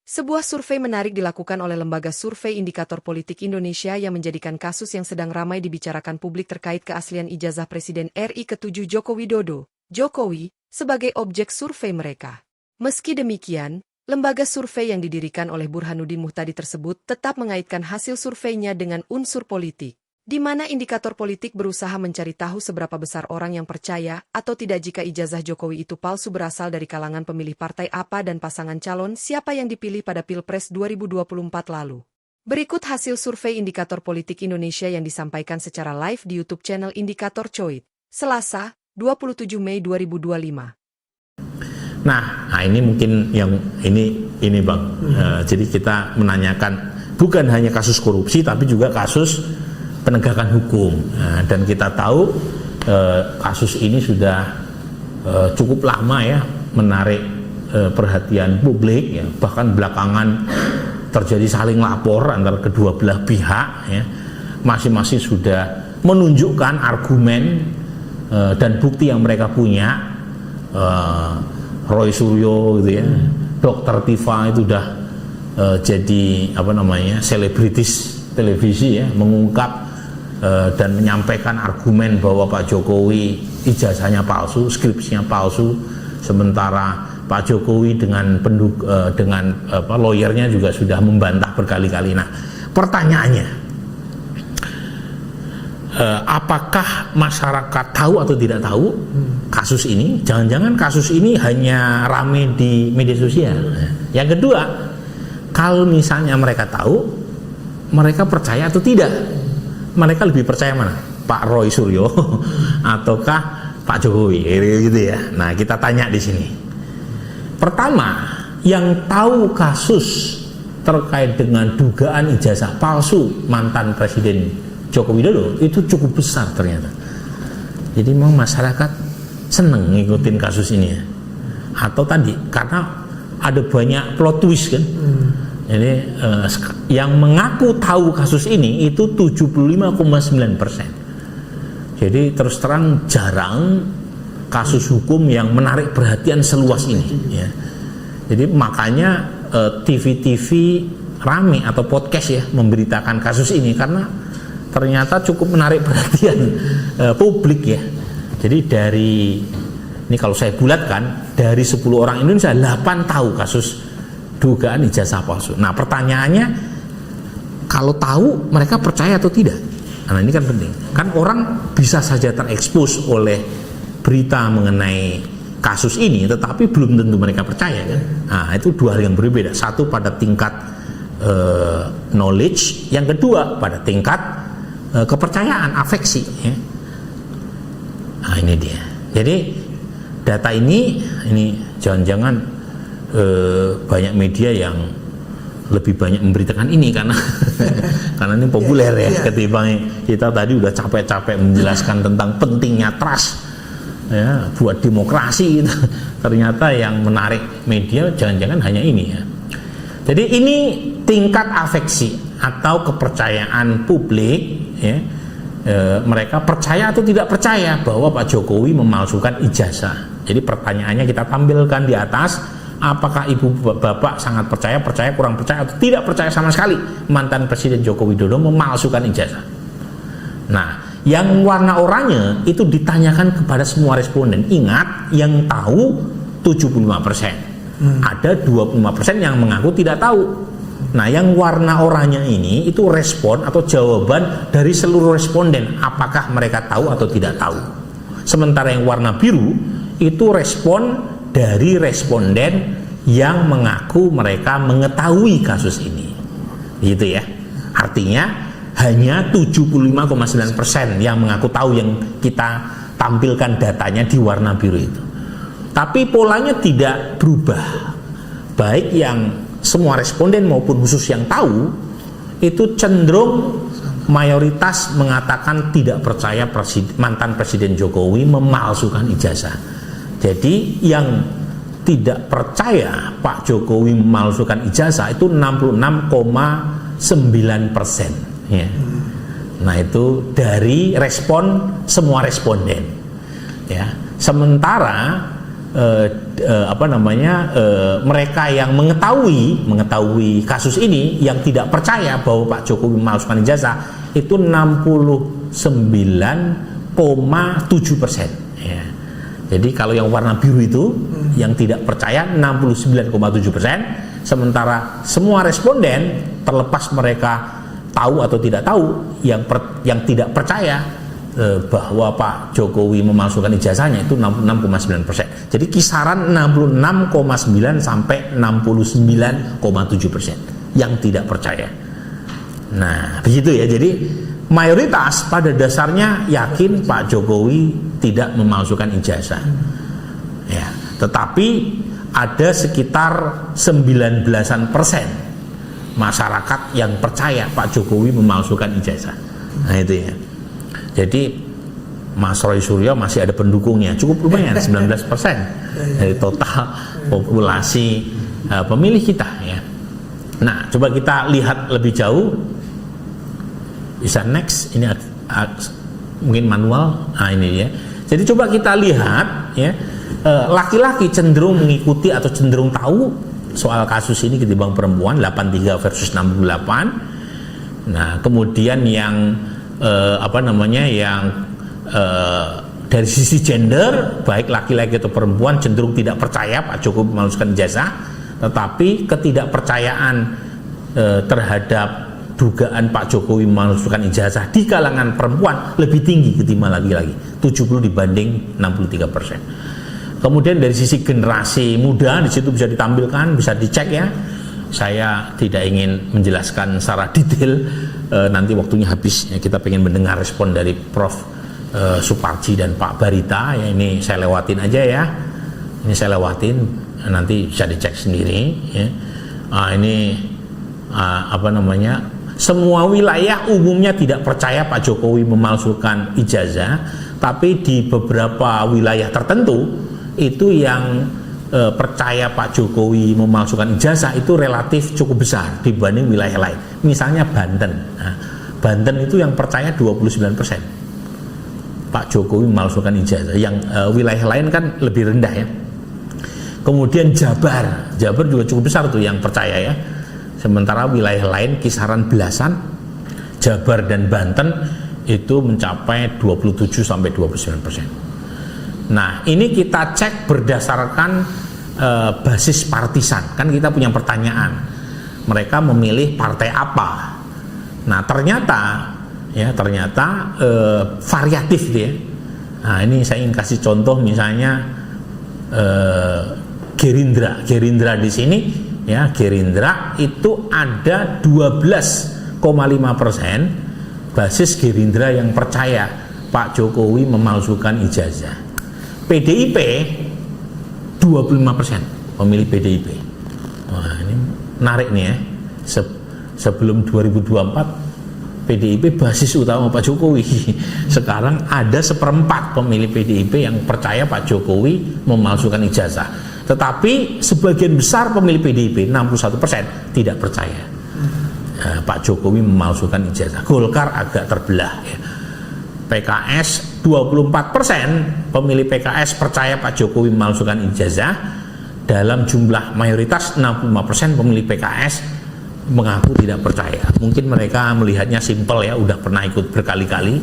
Sebuah survei menarik dilakukan oleh Lembaga Survei Indikator Politik Indonesia yang menjadikan kasus yang sedang ramai dibicarakan publik terkait keaslian ijazah Presiden RI ke-7 Joko Widodo, Jokowi, sebagai objek survei mereka. Meski demikian, lembaga survei yang didirikan oleh Burhanuddin Muhtadi tersebut tetap mengaitkan hasil surveinya dengan unsur politik, di mana indikator politik berusaha mencari tahu seberapa besar orang yang percaya atau tidak jika ijazah Jokowi itu palsu berasal dari kalangan pemilih partai apa dan pasangan calon siapa yang dipilih pada Pilpres 2024 lalu. Berikut hasil survei Indikator Politik Indonesia yang disampaikan secara live di YouTube channel Indikator Coit, Selasa, 27 Mei 2025. Nah ini mungkin yang ini Bang. Jadi kita menanyakan bukan hanya kasus korupsi tapi juga kasus penegakan hukum, dan kita tahu kasus ini sudah cukup lama ya menarik perhatian publik ya, bahkan belakangan terjadi saling lapor antara kedua belah pihak ya, masing-masing sudah menunjukkan argumen dan bukti yang mereka punya. Roy Suryo gitu ya, Dr. Tifa itu udah jadi selebritis televisi ya, mengungkap dan menyampaikan argumen bahwa Pak Jokowi ijazahnya palsu, skripsinya palsu, sementara Pak Jokowi dengan lawyernya juga sudah membantah berkali-kali. Nah, pertanyaannya, apakah masyarakat tahu atau tidak tahu kasus ini? Jangan-jangan kasus ini hanya rame di media sosial. Yang kedua, kalau misalnya mereka tahu, mereka percaya atau tidak? Mereka lebih percaya mana? Pak Roy Suryo ataukah Pak Jokowi? Gitu ya. Nah, kita tanya di sini. Pertama, yang tahu kasus terkait dengan dugaan ijazah palsu mantan Presiden Joko Widodo itu cukup besar ternyata. Jadi memang masyarakat seneng ngikutin kasus ini ya. Atau tadi karena ada banyak plot twist kan. Jadi yang mengaku tahu kasus ini itu 75,9%. Jadi terus terang jarang kasus hukum yang menarik perhatian seluas ini ya. Jadi makanya TV-TV rame atau podcast ya memberitakan kasus ini karena ternyata cukup menarik perhatian publik ya. Jadi ini kalau saya bulatkan, dari 10 orang Indonesia 8 tahu kasus dugaan ijazah palsu. Nah, pertanyaannya, kalau tahu mereka percaya atau tidak? Nah, ini kan penting. Kan orang bisa saja terekspos oleh berita mengenai kasus ini, tetapi belum tentu mereka percaya kan. Nah, itu dua hal yang berbeda. Satu pada tingkat knowledge, yang kedua pada tingkat kepercayaan, afeksi ya. Nah, ini dia. Jadi data ini jangan-jangan banyak media yang lebih banyak memberitakan ini karena karena ini populer ya, ketimbang kita tadi udah capek-capek menjelaskan tentang pentingnya trust ya buat demokrasi gitu. Ternyata yang menarik media jangan-jangan hanya ini ya. Jadi ini tingkat afeksi atau kepercayaan publik ya, mereka percaya atau tidak percaya bahwa Pak Jokowi memalsukan ijazah. Jadi pertanyaannya kita tampilkan di atas, apakah ibu bapak sangat percaya, kurang percaya, atau tidak percaya sama sekali mantan Presiden Joko Widodo memalsukan ijazah. Nah, yang warna oranye itu ditanyakan kepada semua responden. Ingat, yang tahu 75%. Ada 25% yang mengaku tidak tahu. Nah, yang warna oranye ini itu respon atau jawaban dari seluruh responden, apakah mereka tahu atau tidak tahu. Sementara yang warna biru itu respon dari responden yang mengaku mereka mengetahui kasus ini. Gitu ya. Artinya hanya 75,9% yang mengaku tahu, yang kita tampilkan datanya di warna biru itu. Tapi polanya tidak berubah. Baik yang semua responden maupun khusus yang tahu itu cenderung mayoritas mengatakan tidak percaya mantan Presiden Jokowi memalsukan ijazah. Jadi yang tidak percaya Pak Jokowi memalsukan ijazah itu 66,9% ya. Nah, itu dari respon semua responden ya. Sementara mereka yang mengetahui kasus ini yang tidak percaya bahwa Pak Jokowi memalsukan ijazah itu 69,7%. Ya. Jadi kalau yang warna biru itu yang tidak percaya 69,7%, sementara semua responden terlepas mereka tahu atau tidak tahu, yang tidak percaya bahwa Pak Jokowi memalsukan ijazahnya itu 66,9%. Jadi kisaran 66,9 sampai 69,7% yang tidak percaya. Nah, begitu ya. Jadi mayoritas pada dasarnya yakin Pak Jokowi tidak memalsukan ijazah. Ya, tetapi ada sekitar 19% masyarakat yang percaya Pak Jokowi memalsukan ijazah. Nah, itu ya. Jadi Mas Roy Suryo masih ada pendukungnya, cukup lumayan 19% dari total populasi pemilih kita ya. Nah, coba kita lihat lebih jauh. Bisa next, ini mungkin manual. Nah, ini ya. Jadi coba kita lihat ya, laki-laki cenderung mengikuti atau cenderung tahu soal kasus ini ketimbang perempuan, 83 versus 68. Nah, kemudian yang dari sisi gender, baik laki-laki atau perempuan cenderung tidak percaya Pak Jokowi memalsukan ijazah, tetapi ketidakpercayaan terhadap dugaan Pak Jokowi memalsukan ijazah di kalangan perempuan lebih tinggi ketimbang laki-laki, 70 dibanding 63%. Kemudian dari sisi generasi muda, di situ bisa ditampilkan, bisa dicek ya. Saya tidak ingin menjelaskan secara detail, nanti waktunya habis ya. Kita pengen mendengar respon dari Prof. Suparji dan Pak Barita ya. Ini saya lewatin aja ya, ini saya lewatin, nanti bisa dicek sendiri ya. Semua wilayah umumnya tidak percaya Pak Jokowi memalsukan ijazah, tapi di beberapa wilayah tertentu itu yang percaya Pak Jokowi memalsukan ijazah itu relatif cukup besar dibanding wilayah lain. Misalnya Banten. Nah, Banten itu yang percaya 29% Pak Jokowi memalsukan ijazah. Yang wilayah lain kan lebih rendah ya. Kemudian Jabar juga cukup besar tuh yang percaya ya. Sementara wilayah lain kisaran belasan. Jabar dan Banten itu mencapai 27 sampai 29%. Nah, ini kita cek berdasarkan basis partisan. Kan kita punya pertanyaan, mereka memilih partai apa? Nah, ternyata variatif dia. Nah, ini saya ingin kasih contoh, misalnya Gerindra di sini ya. Gerindra itu ada 12,5% basis Gerindra yang percaya Pak Jokowi memalsukan ijazah. PDIP 25% pemilih PDIP. Wah, ini menarik nih ya. Sebelum 2024 PDIP basis utama Pak Jokowi. Sekarang ada 1/4 pemilih PDIP yang percaya Pak Jokowi memalsukan ijazah. Tetapi sebagian besar pemilih PDIP 61% tidak percaya Pak Jokowi memalsukan ijazah. Golkar agak terbelah ya. PKS 24% pemilih PKS percaya Pak Jokowi memalsukan ijazah. Dalam jumlah mayoritas 65% pemilih PKS mengaku tidak percaya. Mungkin mereka melihatnya simpel ya, udah pernah ikut berkali-kali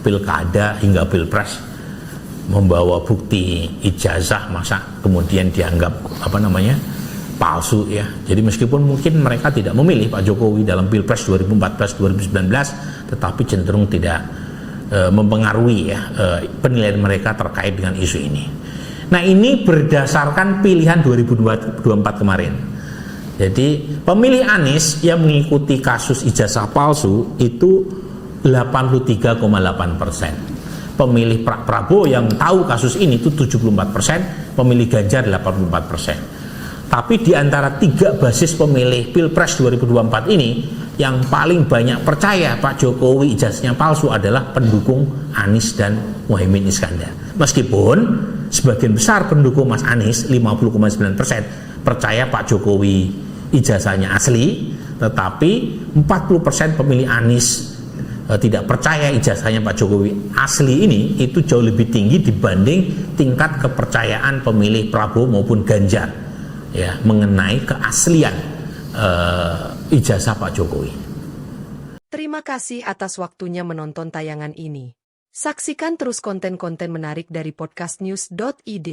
pilkada hingga pilpres membawa bukti ijazah, masa kemudian dianggap palsu ya. Jadi meskipun mungkin mereka tidak memilih Pak Jokowi dalam pilpres 2014-2019, tetapi cenderung tidak mempengaruhi ya penilaian mereka terkait dengan isu ini. Nah, ini berdasarkan pilihan 2024 kemarin. Jadi pemilih Anies yang mengikuti kasus ijazah palsu itu 83,8%. Pemilih Prabowo yang tahu kasus ini itu 74%, pemilih Ganjar 84%. Tapi di antara 3 basis pemilih Pilpres 2024 ini, yang paling banyak percaya Pak Jokowi ijazahnya palsu adalah pendukung Anies dan Muhaimin Iskandar. Meskipun sebagian besar pendukung Mas Anies 50,9% percaya Pak Jokowi ijazahnya asli, tetapi 40% pemilih Anies tidak percaya ijazahnya Pak Jokowi asli ini itu jauh lebih tinggi dibanding tingkat kepercayaan pemilih Prabowo maupun Ganjar ya mengenai keaslian ijazah Pak Jokowi. Terima kasih atas waktunya menonton tayangan ini. Saksikan terus konten-konten menarik dari podcastnews.id.